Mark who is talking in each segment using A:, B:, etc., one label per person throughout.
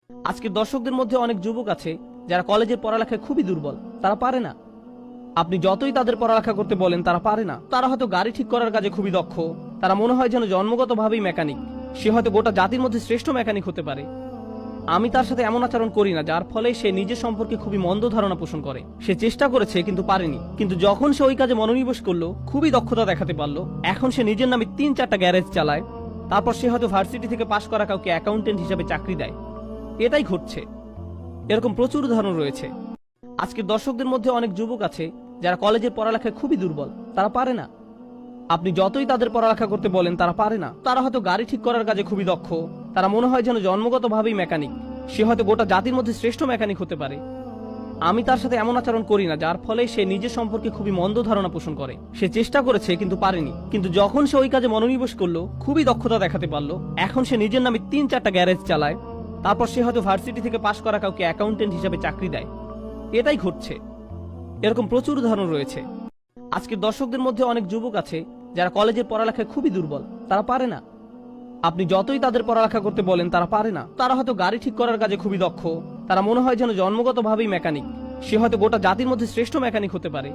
A: আজকের দর্শকদের মধ্যে অনেক যুবক আছে যারা কলেজের পড়ালেখায় খুবই দুর্বল, তারা পারে না। আপনি যতই তাদের পড়ালেখা করতে বলেন তারা পারে না। তারা হয়তো গাড়ি ঠিক করার কাজে খুবই দক্ষ, তারা মনে হয় যেন জন্মগতভাবেই মেকানিক। সে হয়তো গোটা জাতির মধ্যে শ্রেষ্ঠ মেকানিক হতে পারে। আমি তার সাথে এমন আচরণ করি না যার ফলে সে নিজের সম্পর্কে খুবই মন্দ ধারণা পোষণ করে। সে চেষ্টা করেছে কিন্তু পারেনি, কিন্তু যখন সে ওই কাজে মনোনিবেশ করলো, খুবই দক্ষতা দেখাতে পারলো, এখন সে নিজের নামে 3-4টা গ্যারেজ চালায়। তারপর সে হয়তো ভার্সিটি থেকে পাশ করা কাউকে অ্যাকাউন্টেন্ট হিসেবে চাকরি দেয়। এটাই ঘটছে। এরকম প্রচুর উদাহরণ রয়েছে। আজকের দর্শকদের মধ্যে অনেক যুবক আছে যারা কলেজের পড়ালেখায় খুবই দুর্বল, তারা পারে না। আপনি যতই তাদের পড়ালেখা করতে বলেন তারা পারে না। তারা হয়তো গাড়ি ঠিক করার কাজে খুবই দক্ষ, তারা মনে হয় যেন জন্মগতভাবেই মেকানিক। সে হয়তো গোটা জাতির মধ্যে শ্রেষ্ঠ মেকানিক হতে পারে। আমি তার সাথে এমন আচরণ করি না যার ফলে সে নিজের সম্পর্কে খুবই মন্দ ধারণা পোষণ করে। সে চেষ্টা করেছে কিন্তু পারেনি, কিন্তু যখন সে ওই কাজে মনোনিবেশ করলো, খুবই দক্ষতা দেখাতে পারলো, এখন সে নিজের নামে 3-4টা গ্যারেজ চালায়। তারপর সে হয়তো ভার্সিটি থেকে পাশ করা কাউকে অ্যাকাউন্টেন্ট হিসেবে চাকরি দেয়। এটাই ঘটছে। এরকম প্রচুর উদাহরণ রয়েছে। আজকের দর্শকদের মধ্যে অনেক যুবক আছে যারা কলেজের পড়ালেখায় খুবই দুর্বল, তারা পারে না। আপনি যতই তাদের পড়ালেখা করতে বলেন তারা পারে না। তারা হয়তো গাড়ি ঠিক করার কাজে খুবই দক্ষ, তারা মনে হয় যেন জন্মগতভাবেই মেকানিক। সে হয়তো গোটা জাতির মধ্যে শ্রেষ্ঠ মেকানিক হতে পারে।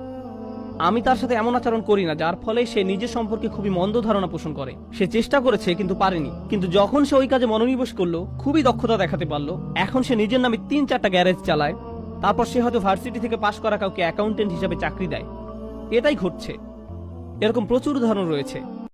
A: আমি তার সাথে এমন আচরণ করি না যার ফলে সে নিজের সম্পর্কে খুবই মন্দ ধারণা পোষণ করে। সে চেষ্টা করেছে কিন্তু পারেনি, কিন্তু যখন সে ওই কাজে মনোনিবেশ করলো, খুবই দক্ষতা দেখাতে পারলো, এখন সে নিজের নামে 3-4টা গ্যারেজ চালায়। তারপর সে হয়তো ভার্সিটি থেকে পাশ করা কাউকে অ্যাকাউন্টেন্ট হিসেবে চাকরি দেয়। এটাই ঘটছে। এরকম প্রচুর উদাহরণ রয়েছে।